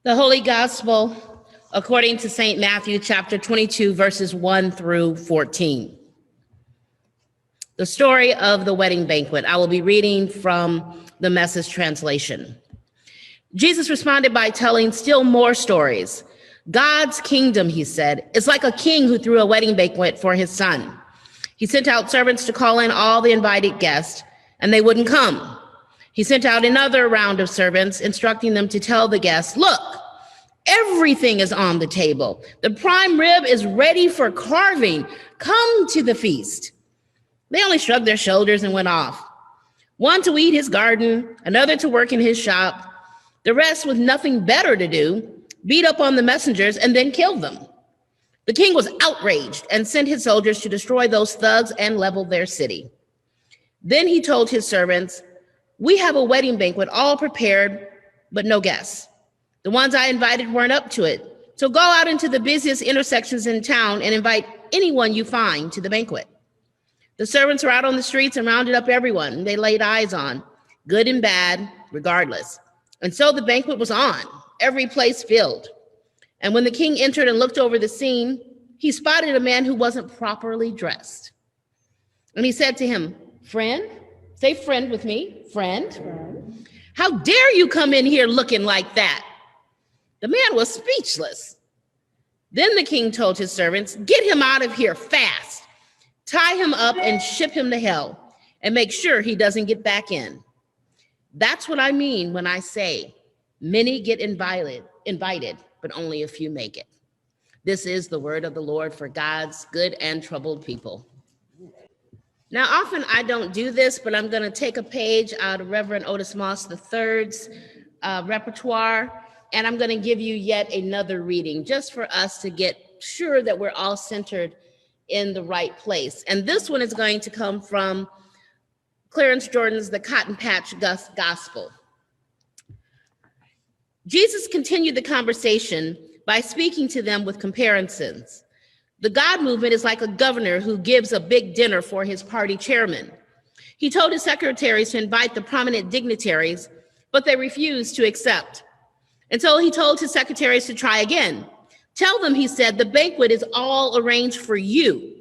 The Holy Gospel, according to St. Matthew, chapter 22, verses 1 through 14. The story of the wedding banquet. I will be reading from the Message translation. Jesus responded by telling still more stories. God's kingdom, he said, is like a king who threw a wedding banquet for his son. He sent out servants to call in all the invited guests, and they wouldn't come. He sent out another round of servants, instructing them to tell the guests, look, everything is on the table. The prime rib is ready for carving. Come to the feast. They only shrugged their shoulders and went off. One to weed his garden, another to work in his shop. The rest, with nothing better to do, beat up on the messengers and then killed them. The king was outraged and sent his soldiers to destroy those thugs and level their city. Then he told his servants, we have a wedding banquet all prepared, but no guests. The ones I invited weren't up to it. So go out into the busiest intersections in town and invite anyone you find to the banquet. The servants were out on the streets and rounded up everyone they laid eyes on, good and bad, regardless. And so the banquet was on, every place filled. And when the king entered and looked over the scene, he spotted a man who wasn't properly dressed. And he said to him, friend, say friend with me, friend. How dare you come in here looking like that? The man was speechless. Then the king told his servants, get him out of here fast. Tie him up and ship him to hell and make sure he doesn't get back in. That's what I mean when I say many get invited, but only a few make it. This is the word of the Lord for God's good and troubled people. Now, often I don't do this, but I'm going to take a page out of Reverend Otis Moss III's repertoire, and I'm going to give you yet another reading just for us to get sure that we're all centered in the right place. And this one is going to come from Clarence Jordan's The Cotton Patch Gospel. Jesus continued the conversation by speaking to them with comparisons. The God movement is like a governor who gives a big dinner for his party chairman. He told his secretaries to invite the prominent dignitaries, but they refused to accept. And so he told his secretaries to try again. Tell them, he said, the banquet is all arranged for you.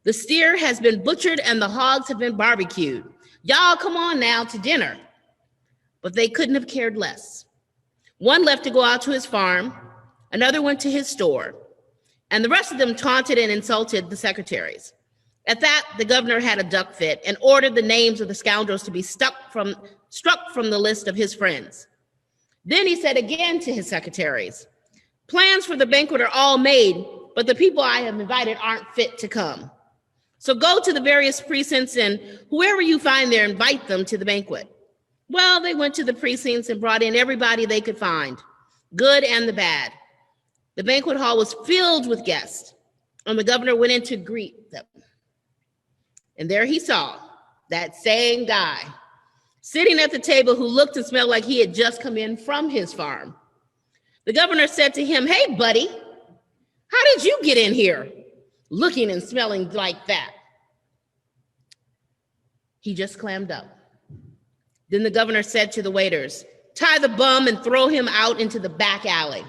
The steer has been butchered and the hogs have been barbecued. Y'all come on now to dinner. But they couldn't have cared less. One left to go out to his farm, another went to his store, and the rest of them taunted and insulted the secretaries. At that, the governor had a duck fit and ordered the names of the scoundrels to be struck from the list of his friends. Then he said again to his secretaries, plans for the banquet are all made, but the people I have invited aren't fit to come. So go to the various precincts and whoever you find there, invite them to the banquet. Well, they went to the precincts and brought in everybody they could find, good and the bad. The banquet hall was filled with guests, and the governor went in to greet them. And there he saw that same guy sitting at the table who looked and smelled like he had just come in from his farm. The governor said to him, hey, buddy, how did you get in here looking and smelling like that? He just clammed up. Then the governor said to the waiters, tie the bum and throw him out into the back alley.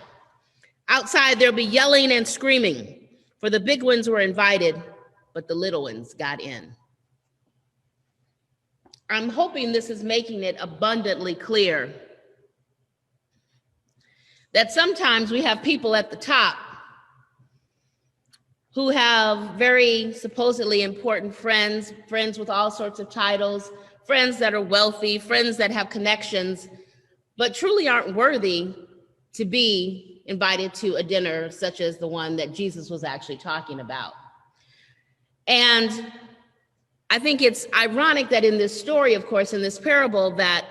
Outside, there'll be yelling and screaming, for the big ones were invited, but the little ones got in. I'm hoping this is making it abundantly clear that sometimes we have people at the top who have very supposedly important friends with all sorts of titles, friends that are wealthy, friends that have connections, but truly aren't worthy to be invited to a dinner such as the one that Jesus was actually talking about. And I think it's ironic that in this story, of course, in this parable, that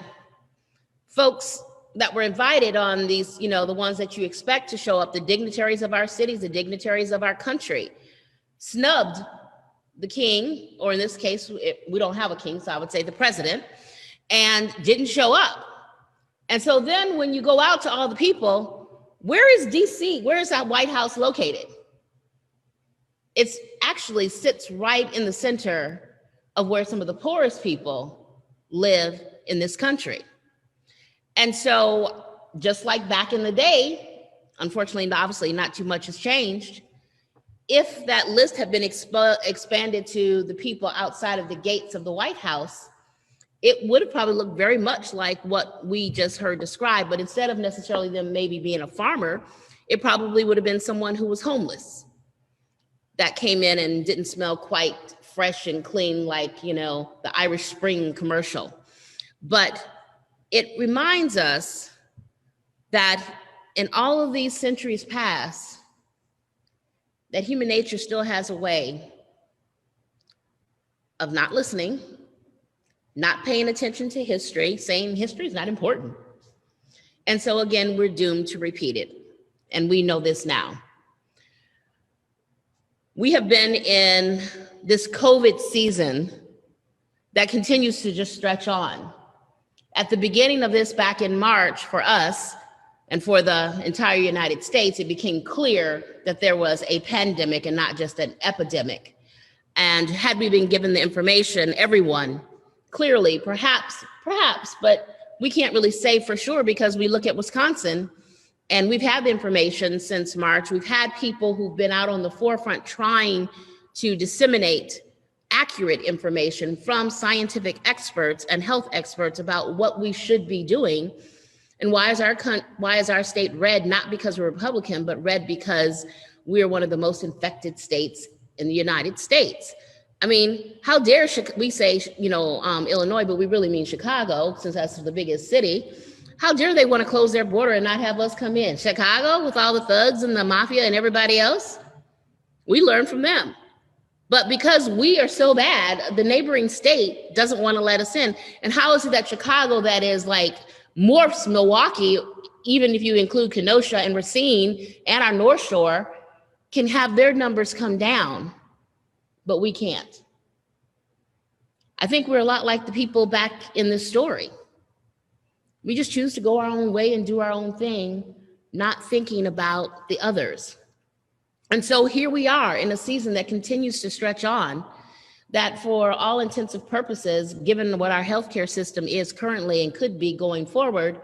folks that were invited on these, the ones that you expect to show up, the dignitaries of our cities, the dignitaries of our country, snubbed the king, or in this case, we don't have a king, so I would say the president, and didn't show up. And so then when you go out to all the people, where is DC? Where is that White House located? It's actually sits right in the center of where some of the poorest people live in this country. And so just like back in the day, unfortunately, obviously not too much has changed. If that list had been expanded to the people outside of the gates of the White House, it would have probably looked very much like what we just heard described. But instead of necessarily them maybe being a farmer, it probably would have been someone who was homeless that came in and didn't smell quite fresh and clean like, you know, the Irish Spring commercial. But it reminds us that in all of these centuries past, that human nature still has a way of not listening, not paying attention to history, saying history is not important. And so again, we're doomed to repeat it. And we know this now. We have been in this COVID season that continues to just stretch on. At the beginning of this back in March for us and for the entire United States, it became clear that there was a pandemic and not just an epidemic. And had we been given the information, everyone clearly, perhaps, but we can't really say for sure because we look at Wisconsin and we've had the information since March. We've had people who've been out on the forefront trying to disseminate accurate information from scientific experts and health experts about what we should be doing. And why is our state red? Not because we're Republican, but red because we are one of the most infected states in the United States. I mean, how dare we say, Illinois, but we really mean Chicago, since that's the biggest city. How dare they want to close their border and not have us come in? Chicago, with all the thugs and the mafia and everybody else, we learn from them. But because we are so bad, the neighboring state doesn't want to let us in. And how is it that Chicago, that is like morphs Milwaukee, even if you include Kenosha and Racine and our North Shore, can have their numbers come down, but we can't? I think we're a lot like the people back in this story. We just choose to go our own way and do our own thing, not thinking about the others. And so here we are in a season that continues to stretch on, that for all intensive purposes, given what our healthcare system is currently and could be going forward,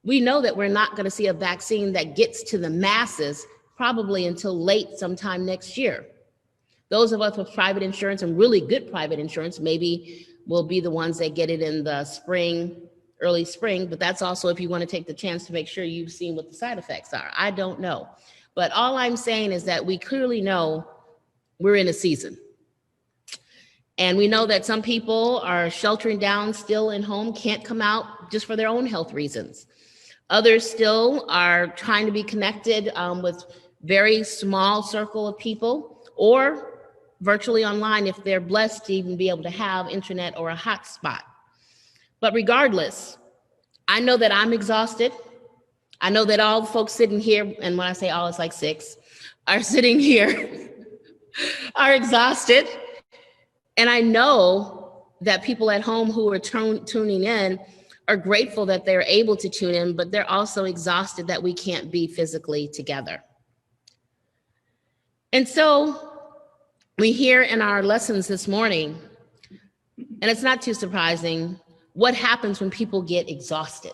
we know that we're not going to see a vaccine that gets to the masses probably until late sometime next year. Those of us with private insurance and really good private insurance maybe will be the ones that get it in the spring, early spring, but that's also if you want to take the chance to make sure you've seen what the side effects are. I don't know. But all I'm saying is that we clearly know we're in a season. And we know that some people are sheltering down, still in home, can't come out just for their own health reasons. Others still are trying to be connected with very small circle of people, or virtually online if they're blessed to even be able to have internet or a hotspot. But regardless, I know that I'm exhausted. I know that all the folks sitting here, and when I say all, it's like 6, are sitting here, are exhausted. And I know that people at home who are tuning in are grateful that they're able to tune in, but they're also exhausted that we can't be physically together. And so we hear in our lessons this morning, and it's not too surprising, what happens when people get exhausted.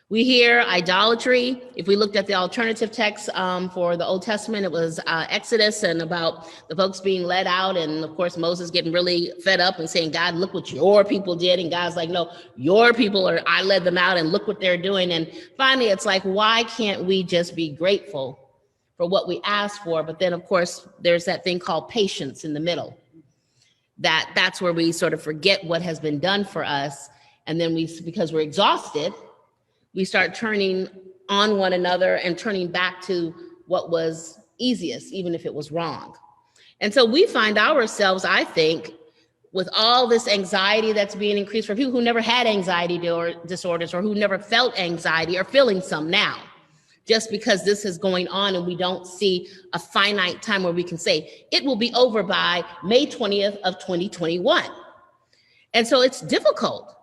We hear idolatry. If we looked at the alternative text for the Old Testament, it was Exodus and about the folks being led out. And of course, Moses getting really fed up and saying, God, look what your people did. And God's like, no, your people I led them out and look what they're doing. And finally, it's like, why can't we just be grateful for what we asked for? But then, of course, there's that thing called patience in the middle. That's where we sort of forget what has been done for us. And then because we're exhausted, we start turning on one another and turning back to what was easiest, even if it was wrong. And so we find ourselves, I think, with all this anxiety that's being increased for people who never had anxiety disorders or who never felt anxiety or feeling some now, just because this is going on and we don't see a finite time where we can say it will be over by May 20th of 2021. And so it's difficult.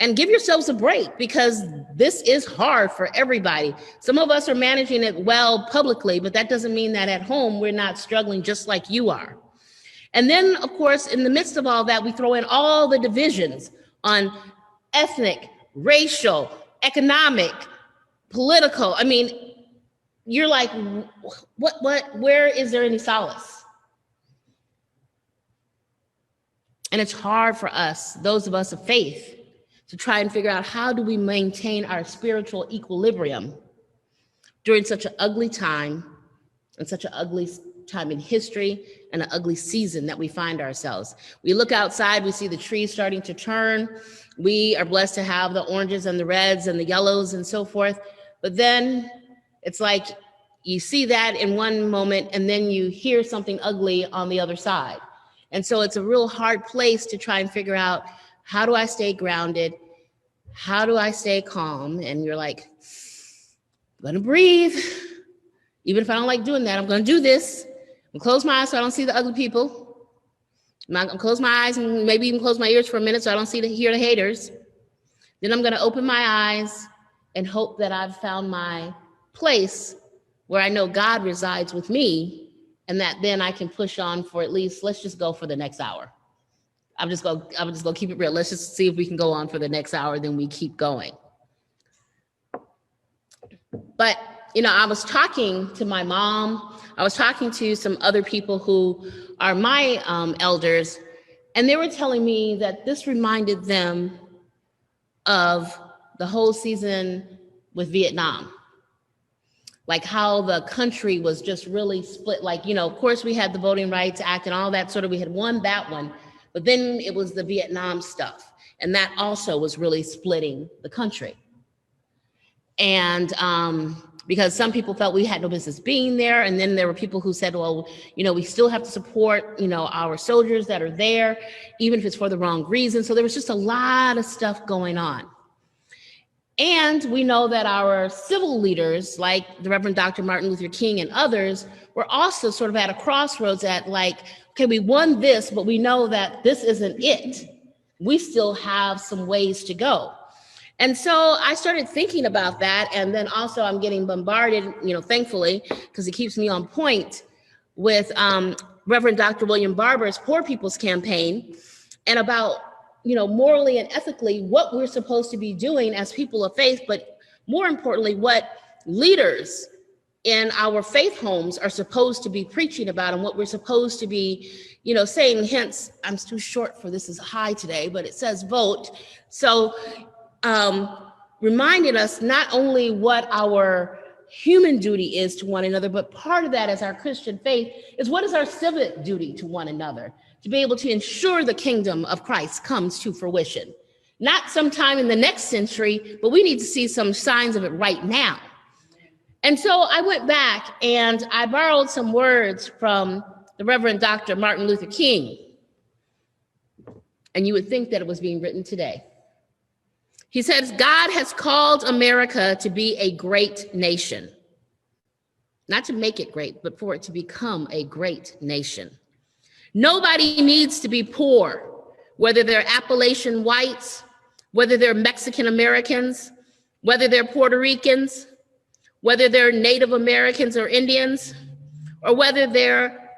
And give yourselves a break, because this is hard for everybody. Some of us are managing it well publicly, but that doesn't mean that at home we're not struggling just like you are. And then, of course, in the midst of all that, we throw in all the divisions on ethnic, racial, economic, political. I mean, you're like, where is there any solace? And it's hard for us, those of us of faith, to try and figure out how do we maintain our spiritual equilibrium during such an ugly time and such an ugly time in history and an ugly season that we find ourselves. We look outside, we see the trees starting to turn. We are blessed to have the oranges and the reds and the yellows and so forth. But then it's like you see that in one moment and then you hear something ugly on the other side. And so it's a real hard place to try and figure out, how do I stay grounded? How do I stay calm? And you're like, I'm gonna breathe. Even if I don't like doing that, I'm gonna do this. I'm gonna close my eyes so I don't see the ugly people. I'm gonna close my eyes and maybe even close my ears for a minute so I don't hear the haters. Then I'm gonna open my eyes and hope that I've found my place where I know God resides with me, and that then I can push on for at least, let's just go for the next hour. I'm just gonna keep it real. Let's just see if we can go on for the next hour, then we keep going. But, I was talking to my mom, I was talking to some other people who are my elders, and they were telling me that this reminded them of the whole season with Vietnam. Like how the country was just really split. Like, of course we had the Voting Rights Act and all that sort of, we had won that one, but then it was the Vietnam stuff. And that also was really splitting the country. And because some people felt we had no business being there. And then there were people who said, well, we still have to support, our soldiers that are there, even if it's for the wrong reason. So there was just a lot of stuff going on. And we know that our civil leaders, like the Reverend Dr. Martin Luther King and others, were also sort of at a crossroads at like, okay, we won this, but we know that this isn't it. We still have some ways to go. And so I started thinking about that. And then also I'm getting bombarded, thankfully, because it keeps me on point with Reverend Dr. William Barber's Poor People's Campaign, and about, morally and ethically what we're supposed to be doing as people of faith, but more importantly, what leaders in our faith homes are supposed to be preaching about and what we're supposed to be, saying. Hence, I'm too short for this is high today, but it says vote. So reminding us not only what our human duty is to one another, but part of that as our Christian faith is what is our civic duty to one another, to be able to ensure the kingdom of Christ comes to fruition. Not sometime in the next century, but we need to see some signs of it right now. And so I went back and I borrowed some words from the Reverend Dr. Martin Luther King. And you would think that it was being written today. He says, God has called America to be a great nation. Not to make it great, but for it to become a great nation. Nobody needs to be poor, whether they're Appalachian whites, whether they're Mexican Americans, whether they're Puerto Ricans, whether they're Native Americans or Indians, or whether they're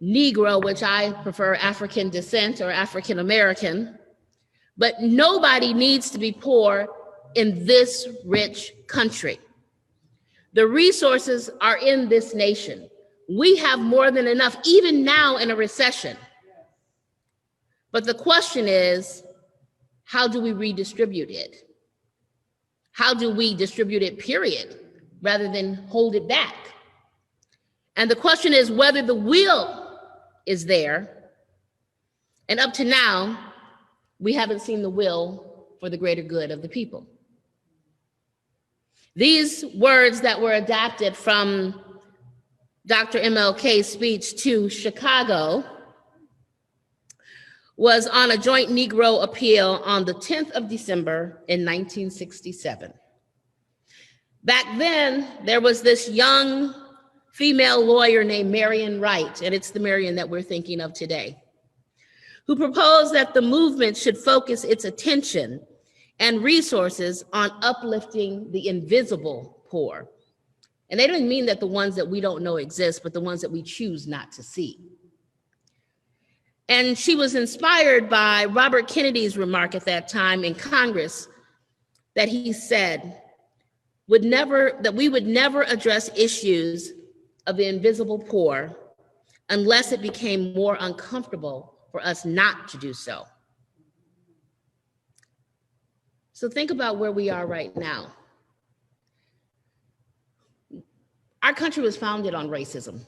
Negro, which I prefer African descent or African American. But nobody needs to be poor in this rich country. The resources are in this nation. We have more than enough, even now in a recession. But the question is, how do we redistribute it? How do we distribute it, period, rather than hold it back? And the question is whether the will is there. And up to now, we haven't seen the will for the greater good of the people. These words that were adapted from Dr. MLK's speech to Chicago was on a joint Negro appeal on the 10th of December in 1967. Back then, there was this young female lawyer named Marian Wright, and it's the Marian that we're thinking of today, who proposed that the movement should focus its attention and resources on uplifting the invisible poor. And they didn't mean that the ones that we don't know exist, but the ones that we choose not to see. And she was inspired by Robert Kennedy's remark at that time in Congress that he said that we would never address issues of the invisible poor unless it became more uncomfortable for us not to do so. So think about where we are right now. Our country was founded on racism,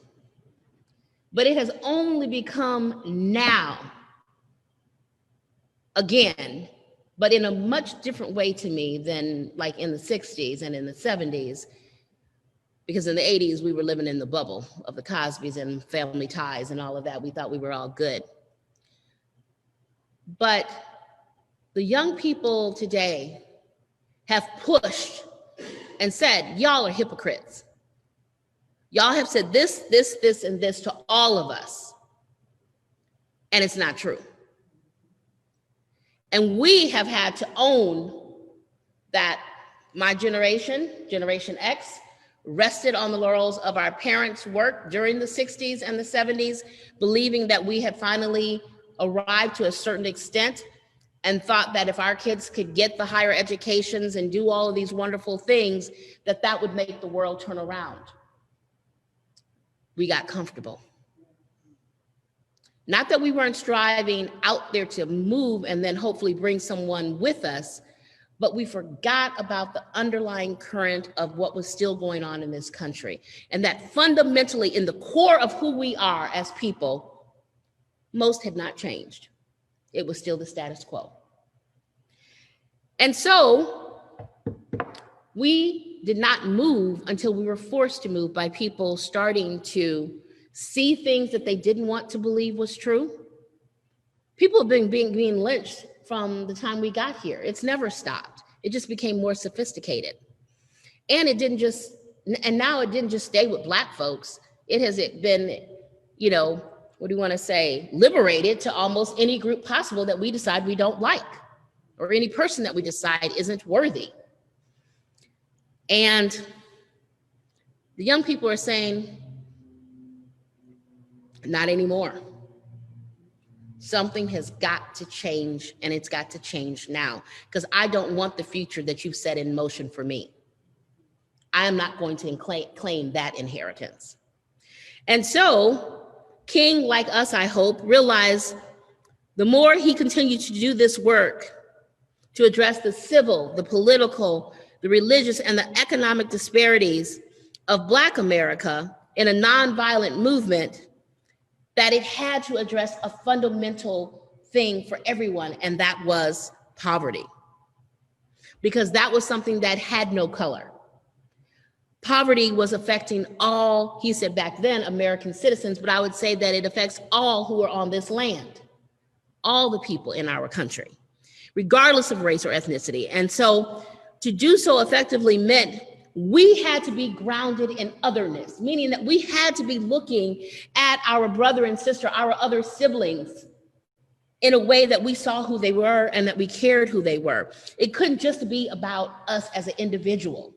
but it has only become now, again, but in a much different way to me than like in the 60s and in the 70s, because in the 80s, we were living in the bubble of the Cosbys and Family Ties and all of that. We thought we were all good. But the young people today have pushed and said, y'all are hypocrites. Y'all have said this, and this to all of us. And it's not true. And we have had to own that my generation, Generation X, rested on the laurels of our parents' work during the 60s and the 70s, believing that we had finally arrived to a certain extent and thought that if our kids could get the higher educations and do all of these wonderful things, that that would make the world turn around. We got comfortable. Not that we weren't striving out there to move and then hopefully bring someone with us, but we forgot about the underlying current of what was still going on in this country. And that fundamentally in the core of who we are as people, most had not changed. It was still the status quo. And so we did not move until we were forced to move by people starting to see things that they didn't want to believe was true. People have been being lynched from the time we got here. It's never stopped. It just became more sophisticated. And now it didn't just stay with Black folks. It has been, what do you want to say, liberated to almost any group possible that we decide we don't like, or any person that we decide isn't worthy. And the young people are saying, not anymore. Something has got to change, and it's got to change now, because I don't want the future that you've set in motion for me. I am not going to claim that inheritance. And so King, like us, I hope, realized the more he continued to do this work to address the civil, the political, the religious, and the economic disparities of Black America in a nonviolent movement, that it had to address a fundamental thing for everyone, and that was poverty. Because that was something that had no color. Poverty was affecting all, he said back then, American citizens, but I would say that it affects all who are on this land, all the people in our country, regardless of race or ethnicity. And so to do so effectively meant we had to be grounded in otherness, meaning that we had to be looking at our brother and sister, our other siblings, in a way that we saw who they were and that we cared who they were. It couldn't just be about us as an individual.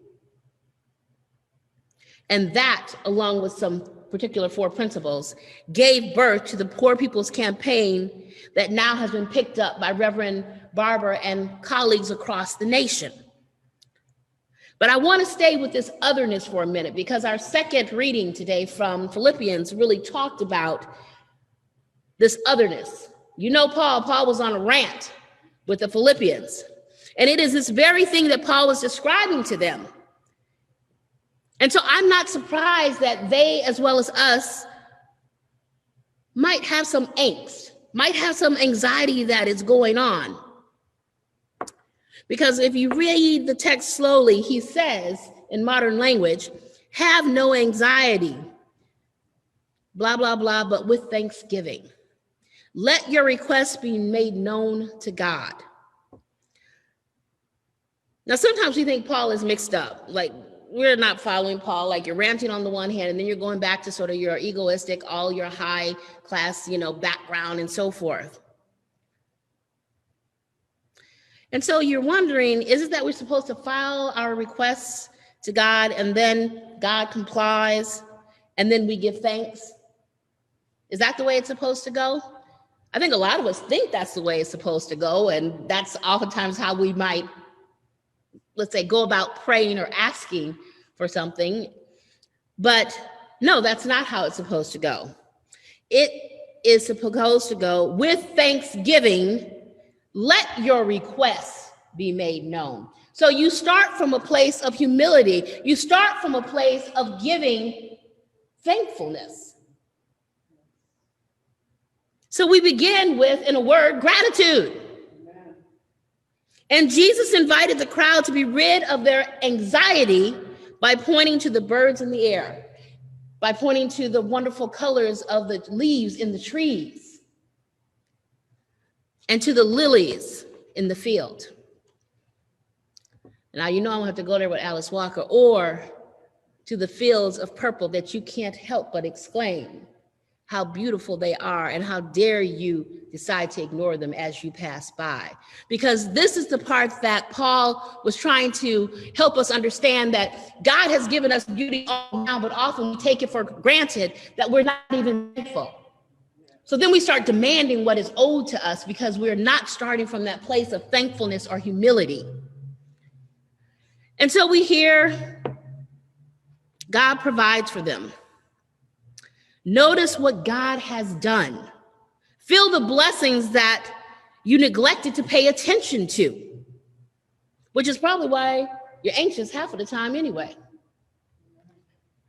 And that, along with some particular 4 principles, gave birth to the Poor People's Campaign that now has been picked up by Reverend Barber and colleagues across the nation. But I want to stay with this otherness for a minute, because our second reading today from Philippians really talked about this otherness. Paul was on a rant with the Philippians, and it is this very thing that Paul was describing to them. And so I'm not surprised that they, as well as us, might have some angst, might have some anxiety that is going on. Because if you read the text slowly, he says in modern language, have no anxiety, blah, blah, blah, but with thanksgiving. Let your requests be made known to God. Now, sometimes we think Paul is mixed up. Like, we're not following Paul. Like, you're ranting on the one hand, and then you're going back to sort of your egoistic, all your high class, background and so forth. And so you're wondering, is it that we're supposed to file our requests to God and then God complies and then we give thanks? Is that the way it's supposed to go? I think a lot of us think that's the way it's supposed to go, and that's oftentimes how we might let's say, go about praying or asking for something. But no, that's not how it's supposed to go. It is supposed to go with thanksgiving. Let your requests be made known. So you start from a place of humility. You start from a place of giving thankfulness. So we begin with, in a word, gratitude. And Jesus invited the crowd to be rid of their anxiety by pointing to the birds in the air, by pointing to the wonderful colors of the leaves in the trees, and to the lilies in the field. Now, you know I don't have to go there with Alice Walker, or to the fields of purple that you can't help but exclaim how beautiful they are, and how dare you decide to ignore them as you pass by. Because this is the part that Paul was trying to help us understand, that God has given us beauty all now, but often we take it for granted that we're not even thankful. So then we start demanding what is owed to us because we're not starting from that place of thankfulness or humility. And so we hear God provides for them. Notice what God has done. Feel the blessings that you neglected to pay attention to, which is probably why you're anxious half of the time anyway.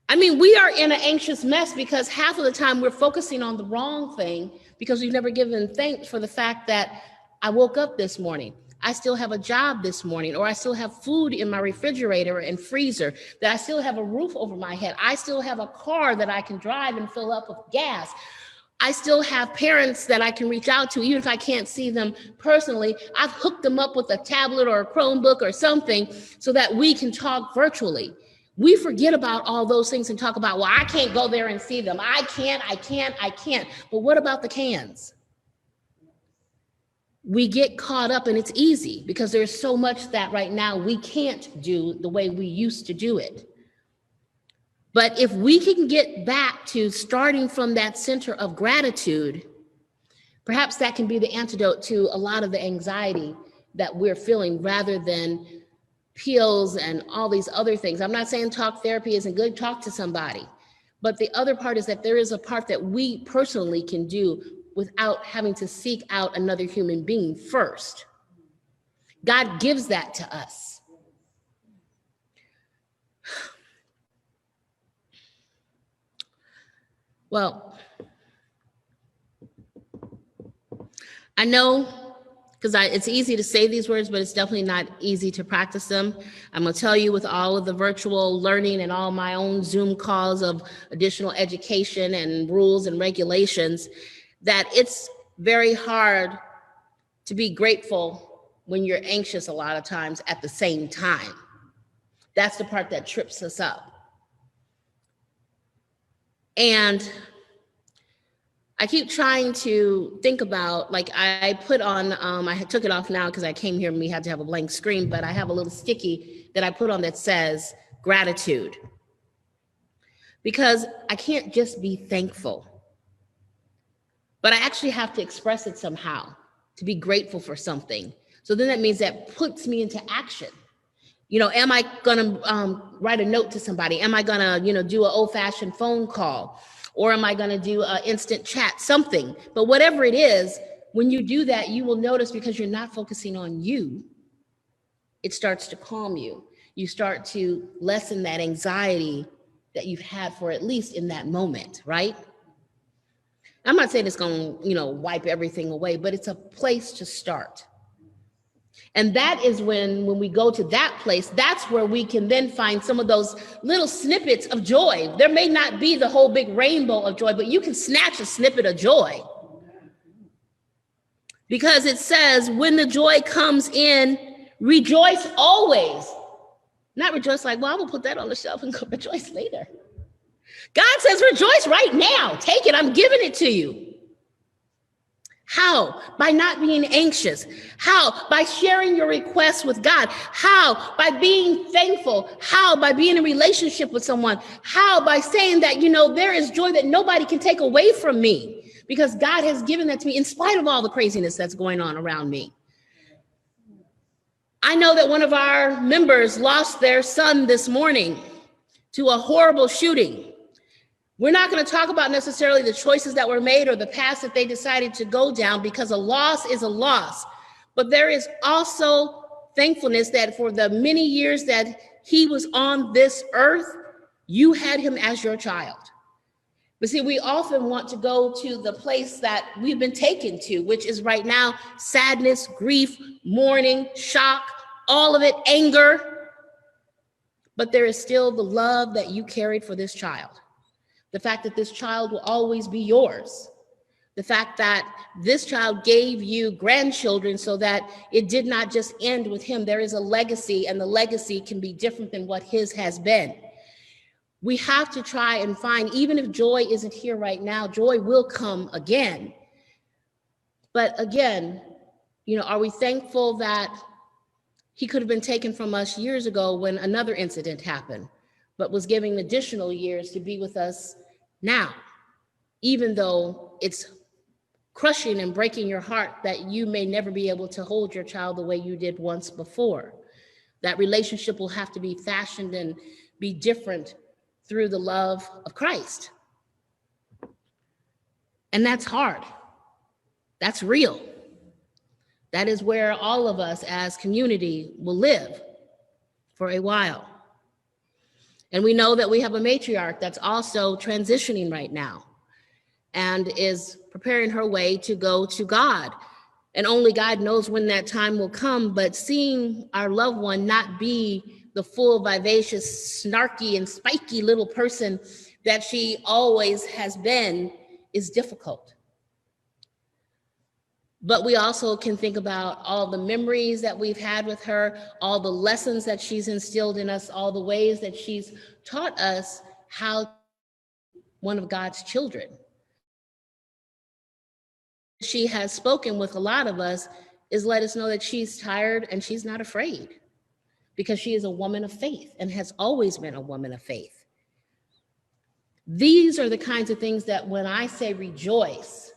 I mean, we are in an anxious mess because half of the time we're focusing on the wrong thing because we've never given thanks for the fact that I woke up this morning. I still have a job this morning, or I still have food in my refrigerator and freezer, that I still have a roof over my head. I still have a car that I can drive and fill up with gas. I still have parents that I can reach out to, even if I can't see them personally. I've hooked them up with a tablet or a Chromebook or something so that we can talk virtually. We forget about all those things and talk about, well, I can't go there and see them. I can't. But what about the cans? We get caught up, and it's easy because there's so much that right now we can't do the way we used to do it. But if we can get back to starting from that center of gratitude, perhaps that can be the antidote to a lot of the anxiety that we're feeling, rather than pills and all these other things. I'm not saying talk therapy isn't good, talk to somebody. But the other part is that there is a part that we personally can do without having to seek out another human being first. God gives that to us. Well, I know, because it's easy to say these words, but it's definitely not easy to practice them. I'm going to tell you, with all of the virtual learning and all my own Zoom calls of additional education and rules and regulations, that it's very hard to be grateful when you're anxious a lot of times at the same time. That's the part that trips us up. And I keep trying to think about, like, I put on, I took it off now because I came here and we had to have a blank screen, but I have a little sticky that I put on that says gratitude. Because I can't just be thankful, but I actually have to express it somehow, to be grateful for something. So then that means that puts me into action. You know, am I gonna write a note to somebody? Am I gonna, do an old-fashioned phone call? Or am I gonna do an instant chat, something? But whatever it is, when you do that, you will notice, because you're not focusing on you, it starts to calm you. You start to lessen that anxiety that you've had for at least in that moment, right? I'm not saying it's going to, wipe everything away, but it's a place to start. And that is when we go to that place, that's where we can then find some of those little snippets of joy. There may not be the whole big rainbow of joy, but you can snatch a snippet of joy. Because it says, when the joy comes in, rejoice always. Not rejoice like, well, I'm going to put that on the shelf and go rejoice later. God says, rejoice right now. Take it. I'm giving it to you. How? By not being anxious. How? By sharing your requests with God. How? By being thankful. How? By being in a relationship with someone. How? By saying that, there is joy that nobody can take away from me, because God has given that to me in spite of all the craziness that's going on around me. I know that one of our members lost their son this morning to a horrible shooting. We're not going to talk about necessarily the choices that were made or the paths that they decided to go down, because a loss is a loss. But there is also thankfulness that for the many years that he was on this earth, you had him as your child. But see, we often want to go to the place that we've been taken to, which is right now sadness, grief, mourning, shock, all of it, anger. But there is still the love that you carried for this child. The fact that this child will always be yours. The fact that this child gave you grandchildren so that it did not just end with him. There is a legacy, and the legacy can be different than what his has been. We have to try and find, even if joy isn't here right now, joy will come again. But again, are we thankful that he could have been taken from us years ago when another incident happened, but was given additional years to be with us now, even though it's crushing and breaking your heart that you may never be able to hold your child the way you did once before. That relationship will have to be fashioned and be different through the love of Christ. And that's hard. That's real. That is where all of us as community will live for a while. And we know that we have a matriarch that's also transitioning right now and is preparing her way to go to God. And only God knows when that time will come, but seeing our loved one not be the full, vivacious, snarky, and spiky little person that she always has been is difficult. But we also can think about all the memories that we've had with her, all the lessons that she's instilled in us, all the ways that she's taught us how to be one of God's children. She has spoken with a lot of us is let us know that she's tired and she's not afraid, because she is a woman of faith and has always been a woman of faith. These are the kinds of things that when I say rejoice,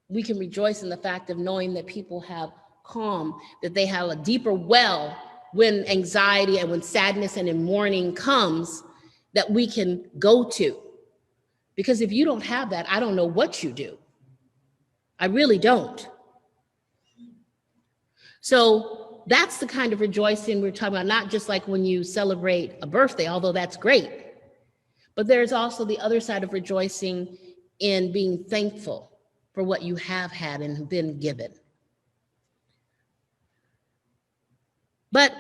we can rejoice in the fact of knowing that people have calm, that they have a deeper well when anxiety and when sadness and in mourning comes, that we can go to. Because if you don't have that, I don't know what you do. I really don't. So that's the kind of rejoicing we're talking about, not just like when you celebrate a birthday, although that's great. But there's also the other side of rejoicing in being thankful for what you have had and been given. But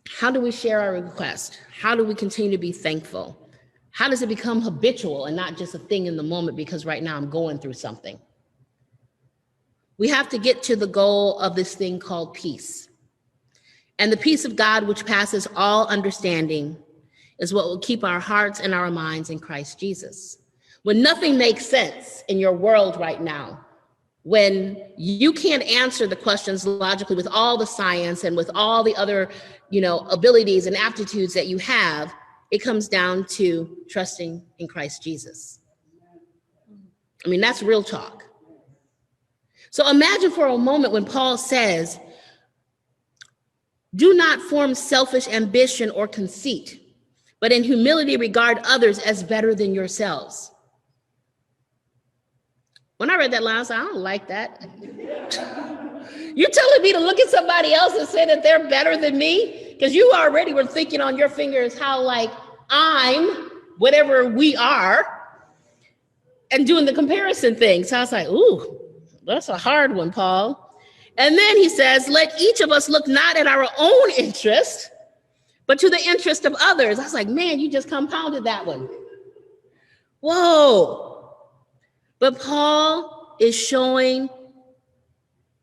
how do we share our request? How do we continue to be thankful? How does it become habitual and not just a thing in the moment because right now I'm going through something? We have to get to the goal of this thing called peace. And the peace of God, which passes all understanding, is what will keep our hearts and our minds in Christ Jesus. When nothing makes sense in your world right now, when you can't answer the questions logically with all the science and with all the other, abilities and aptitudes that you have, it comes down to trusting in Christ Jesus. I mean, that's real talk. So imagine for a moment when Paul says, do not form selfish ambition or conceit, but in humility regard others as better than yourselves. When I read that line, I said, I don't like that. You're telling me to look at somebody else and say that they're better than me? Because you already were thinking on your fingers how like I'm whatever we are and doing the comparison thing. So I was like, ooh, that's a hard one, Paul. And then he says, let each of us look not at our own interest, but to the interest of others. I was like, man, you just compounded that one. Whoa. But Paul is showing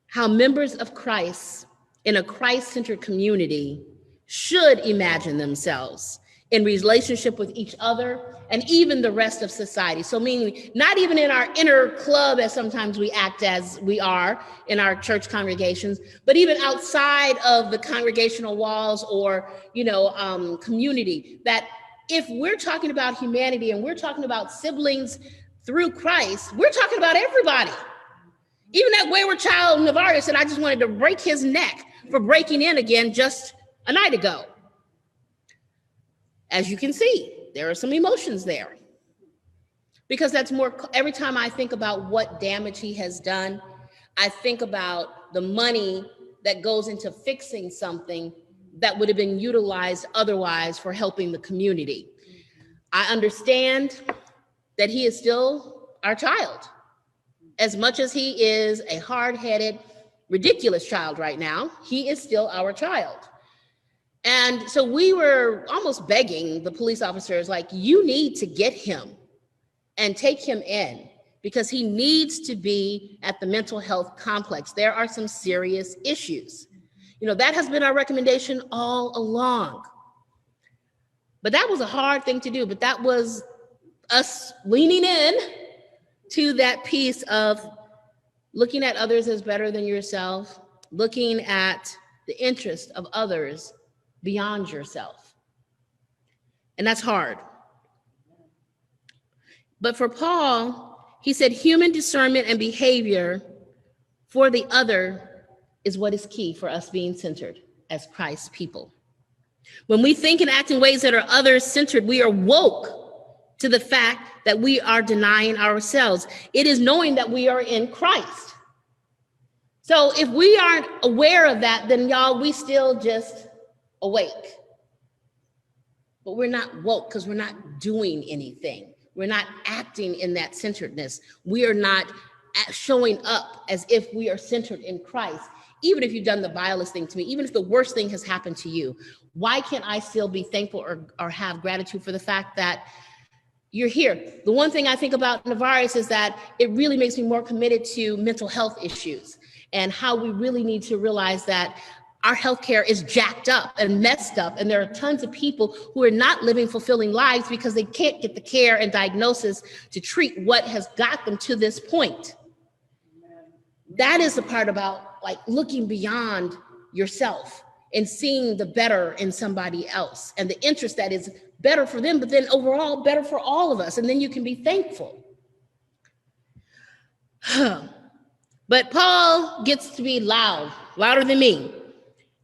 how members of Christ in a Christ-centered community should imagine themselves in relationship with each other and even the rest of society. So meaning not even in our inner club as sometimes we act as we are in our church congregations, but even outside of the congregational walls or, community, that if we're talking about humanity and we're talking about siblings through Christ, we're talking about everybody. Even that wayward child, Navarre, said, I just wanted to break his neck for breaking in again just a night ago. As you can see, there are some emotions there. Because that's more, every time I think about what damage he has done, I think about the money that goes into fixing something that would have been utilized otherwise for helping the community. I understand that he is still our child. As much as he is a hard-headed, ridiculous child right now, he is still our child. And so we were almost begging the police officers, like, you need to get him and take him in because he needs to be at the mental health complex. There are some serious issues. You know, that has been our recommendation all along. But that was a hard thing to do, but that was us leaning in to that piece of looking at others as better than yourself, looking at the interest of others beyond yourself. And that's hard. But for Paul, he said human discernment and behavior for the other is what is key for us being centered as Christ's people. When we think and act in ways that are others-centered, we are woke to the fact that we are denying ourselves. It is knowing that we are in Christ. So if we aren't aware of that, then y'all, we still just awake. But we're not woke because we're not doing anything. We're not acting in that centeredness. We are not showing up as if we are centered in Christ. Even if you've done the vilest thing to me, even if the worst thing has happened to you, why can't I still be thankful or have gratitude for the fact that you're here? The one thing I think about Navarre is that it really makes me more committed to mental health issues and how we really need to realize that our healthcare is jacked up and messed up, and there are tons of people who are not living fulfilling lives because they can't get the care and diagnosis to treat what has got them to this point. That is the part about like looking beyond yourself and seeing the better in somebody else and the interest that is better for them, but then overall better for all of us. And then you can be thankful. But Paul gets to be louder than me,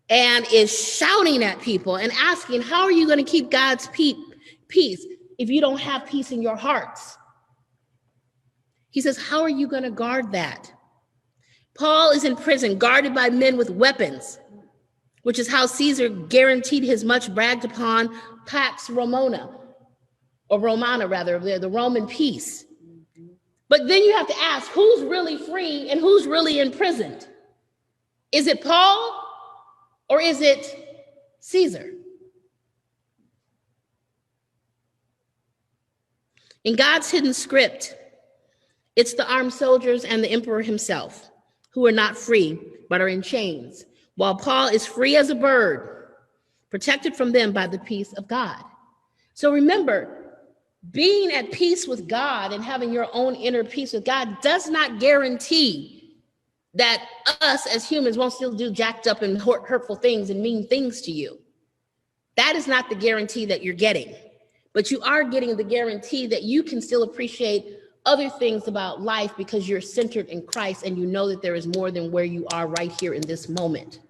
and is shouting at people and asking, how are you going to keep God's peace if you don't have peace in your hearts? He says, how are you going to guard that? Paul is in prison, guarded by men with weapons, which is how Caesar guaranteed his much bragged upon Pax Romana, or Romana rather, the Roman peace. But then you have to ask, who's really free and who's really imprisoned? Is it Paul? Or is it Caesar? In God's hidden script, it's the armed soldiers and the emperor himself who are not free, but are in chains, while Paul is free as a bird, protected from them by the peace of God. So remember, being at peace with God and having your own inner peace with God does not guarantee that us as humans won't still do jacked up and hurtful things and mean things to you. That is not the guarantee that you're getting, but you are getting the guarantee that you can still appreciate other things about life because you're centered in Christ and you know that there is more than where you are right here in this moment.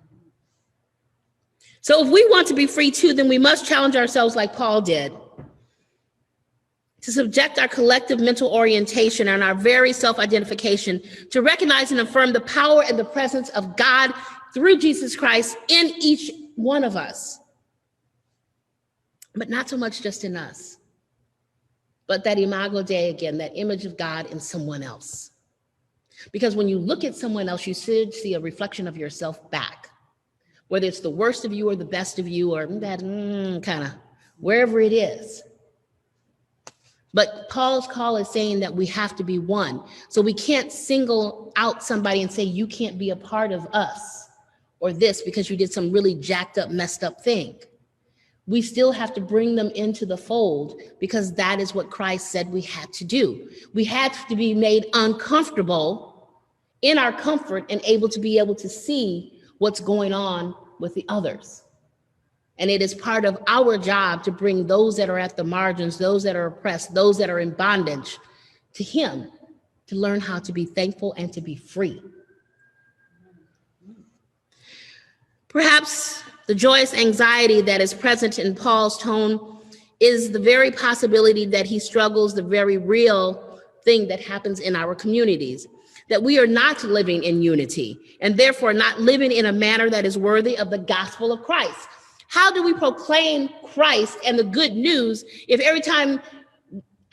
So if we want to be free too, then we must challenge ourselves like Paul did, to subject our collective mental orientation and our very self-identification to recognize and affirm the power and the presence of God through Jesus Christ in each one of us. But not so much just in us, but that imago Dei again, that image of God in someone else. Because when you look at someone else, you should see a reflection of yourself back, whether it's the worst of you or the best of you or that kind of wherever it is. But Paul's call is saying that we have to be one. So we can't single out somebody and say, you can't be a part of us or this because you did some really jacked up, messed up thing. We still have to bring them into the fold because that is what Christ said we had to do. We had to be made uncomfortable in our comfort and able to see what's going on with the others. And it is part of our job to bring those that are at the margins, those that are oppressed, those that are in bondage to him, to learn how to be thankful and to be free. Perhaps the joyous anxiety that is present in Paul's tone is the very possibility that he struggles the very real thing that happens in our communities, that we are not living in unity and therefore not living in a manner that is worthy of the gospel of Christ. How do we proclaim Christ and the good news if every time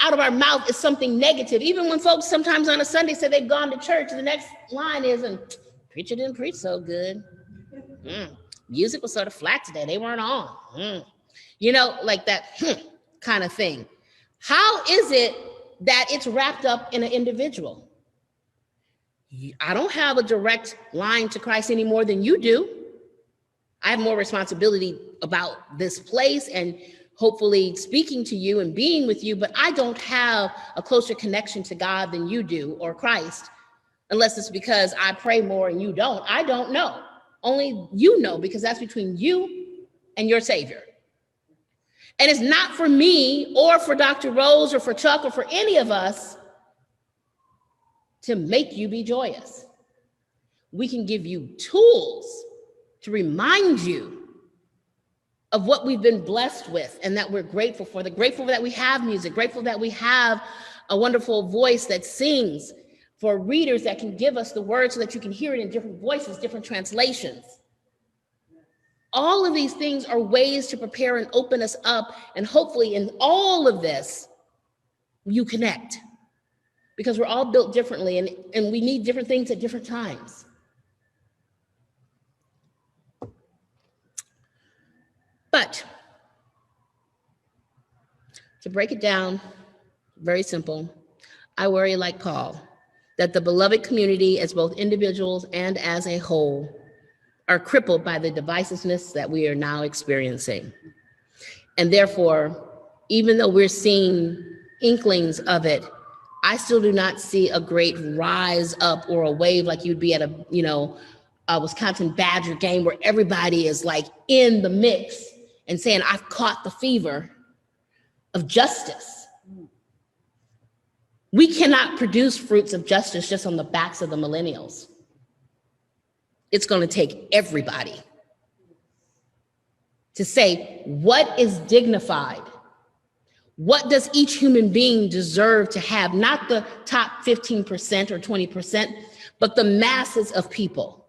out of our mouth is something negative? Even when folks sometimes on a Sunday say they've gone to church, the next line is, and preacher didn't preach so good. Music was sort of flat today. They weren't on. Like that kind of thing. How is it that it's wrapped up in an individual? I don't have a direct line to Christ any more than you do. I have more responsibility about this place and hopefully speaking to you and being with you, but I don't have a closer connection to God than you do or Christ, unless it's because I pray more and you don't. I don't know. Only you know, because that's between you and your Savior. And it's not for me or for Dr. Rose or for Chuck or for any of us to make you be joyous. We can give you tools to remind you of what we've been blessed with and that we're grateful for. Grateful that we have music, grateful that we have a wonderful voice that sings, for readers that can give us the words so that you can hear it in different voices, different translations. All of these things are ways to prepare and open us up, and hopefully in all of this, you connect, because we're all built differently and we need different things at different times. But to break it down, very simple, I worry like Paul, that the beloved community as both individuals and as a whole are crippled by the divisiveness that we are now experiencing. And therefore, even though we're seeing inklings of it, I still do not see a great rise up or a wave like you'd be at a Wisconsin Badger game where everybody is like in the mix and saying, I've caught the fever of justice. We cannot produce fruits of justice just on the backs of the millennials. It's going to take everybody to say, what is dignified? What does each human being deserve to have? Not the top 15% or 20%, but the masses of people.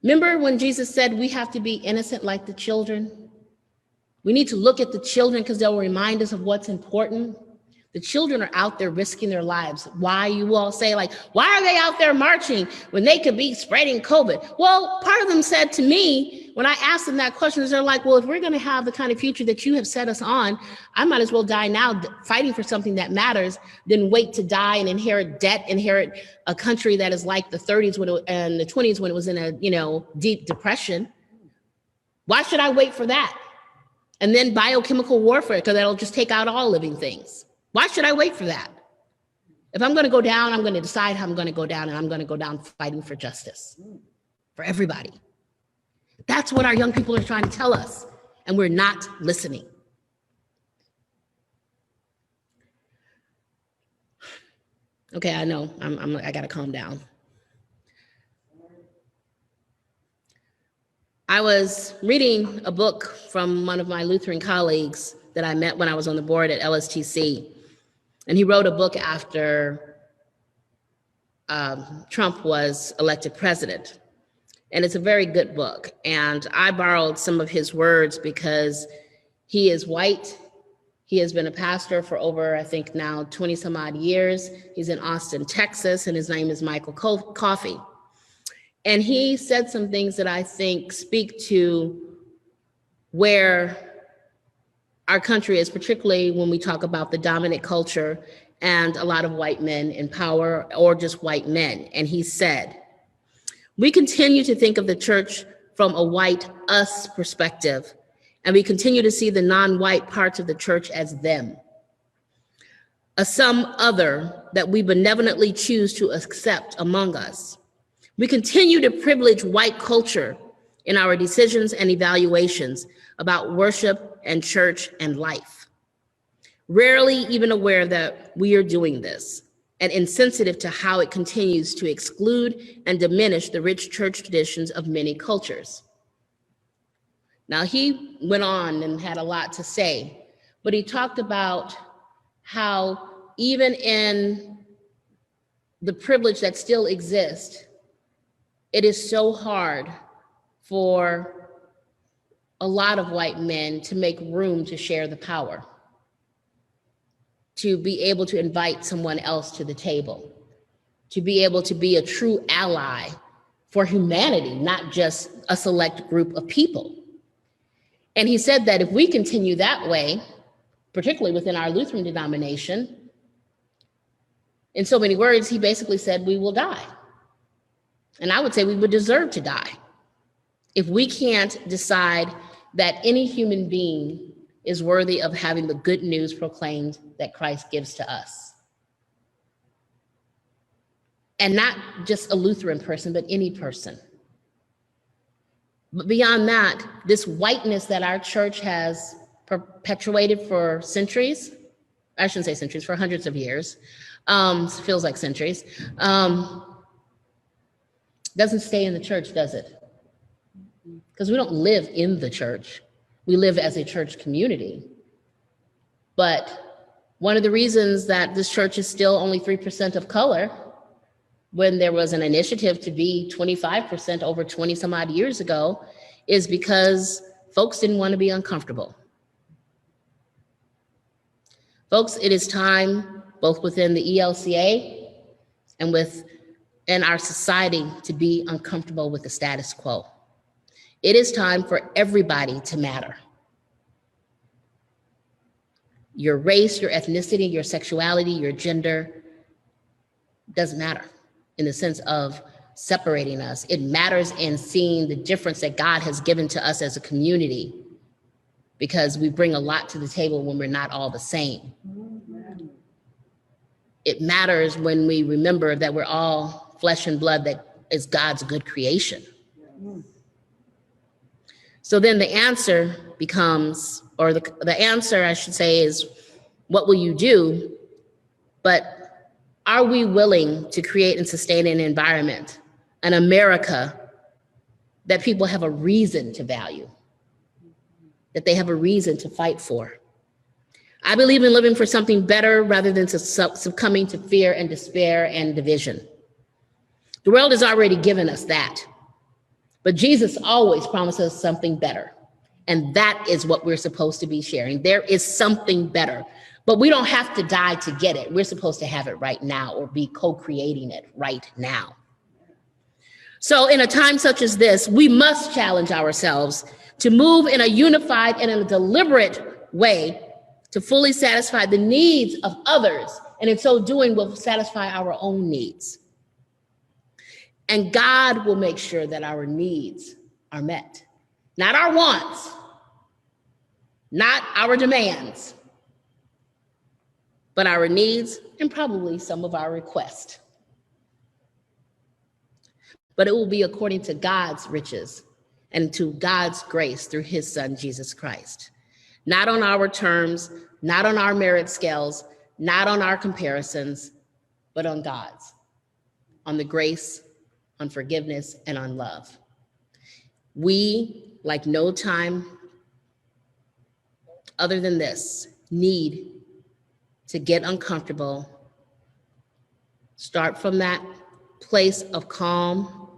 Remember when Jesus said we have to be innocent like the children? We need to look at the children because they'll remind us of what's important. The children are out there risking their lives. Why, you all say, like, why are they out there marching when they could be spreading COVID? Well, part of them said to me, when I asked them that question, they're like, well, if we're going to have the kind of future that you have set us on, I might as well die now fighting for something that matters than wait to die and inherit debt, inherit a country that is like the 30s and the 20s when it was in a, deep depression. Why should I wait for that? And then biochemical warfare, because that'll just take out all living things. Why should I wait for that? If I'm going to go down, I'm going to decide how I'm going to go down, and I'm going to go down fighting for justice for everybody. That's what our young people are trying to tell us, and we're not listening. Okay, I know, I got to calm down. I was reading a book from one of my Lutheran colleagues that I met when I was on the board at LSTC. And he wrote a book after Trump was elected president. And it's a very good book. And I borrowed some of his words because he is white. He has been a pastor for over, I think now 20 some odd years. He's in Austin, Texas, and his name is Michael Coffey. And he said some things that I think speak to where our country is, particularly when we talk about the dominant culture and a lot of white men in power or just white men. And he said, we continue to think of the church from a white us perspective, and we continue to see the non-white parts of the church as them, a some other that we benevolently choose to accept among us. We continue to privilege white culture in our decisions and evaluations about worship and church and life, rarely even aware that we are doing this. and insensitive to how it continues to exclude and diminish the rich church traditions of many cultures. Now, he went on and had a lot to say, but he talked about how even in the privilege that still exists, it is so hard for a lot of white men to make room to share the power, to be able to invite someone else to the table, to be able to be a true ally for humanity, not just a select group of people. And he said that if we continue that way, particularly within our Lutheran denomination, in so many words, he basically said we will die. And I would say we would deserve to die if we can't decide that any human being is worthy of having the good news proclaimed that Christ gives to us. And not just a Lutheran person, but any person. But beyond that, this whiteness that our church has perpetuated for centuries, I shouldn't say centuries, for hundreds of years, feels like centuries, doesn't stay in the church, does it? Because we don't live in the church. We live as a church community. But one of the reasons that this church is still only 3% of color, when there was an initiative to be 25% over 20 some odd years ago, is because folks didn't want to be uncomfortable. Folks, it is time, both within the ELCA and within our society, to be uncomfortable with the status quo. It is time for everybody to matter. Your race, your ethnicity, your sexuality, your gender doesn't matter in the sense of separating us. It matters in seeing the difference that God has given to us as a community, because we bring a lot to the table when we're not all the same. It matters when we remember that we're all flesh and blood, that is God's good creation. So then the answer becomes, or the answer I should say is, what will you do? But are we willing to create and sustain an environment, an America, that people have a reason to value, that they have a reason to fight for? I believe in living for something better rather than succumbing to fear and despair and division. The world has already given us that. But Jesus always promises something better. And that is what we're supposed to be sharing. There is something better, but we don't have to die to get it. We're supposed to have it right now, or be co-creating it right now. So in a time such as this, we must challenge ourselves to move in a unified and in a deliberate way to fully satisfy the needs of others. And in so doing, we'll satisfy our own needs. And God will make sure that our needs are met. Not our wants, not our demands, but our needs and probably some of our requests. But it will be according to God's riches and to God's grace through his son, Jesus Christ. Not on our terms, not on our merit scales, not on our comparisons, but on God's, on the grace, on forgiveness, and on love. We, like no time other than this, need to get uncomfortable, start from that place of calm,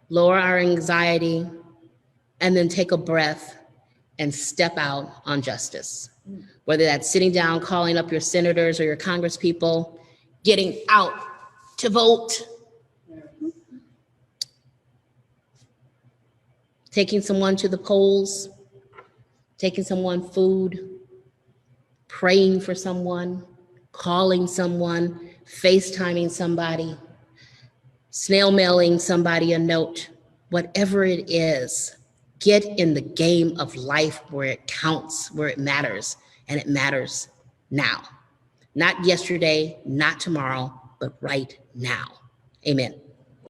lower our anxiety, and then take a breath and step out on justice. Whether that's sitting down, calling up your senators or your congresspeople, getting out to vote, taking someone to the polls, taking someone food, praying for someone, calling someone, FaceTiming somebody, snail mailing somebody a note, whatever it is, get in the game of life where it counts, where it matters, and it matters now. Not yesterday, not tomorrow, but right now. Amen.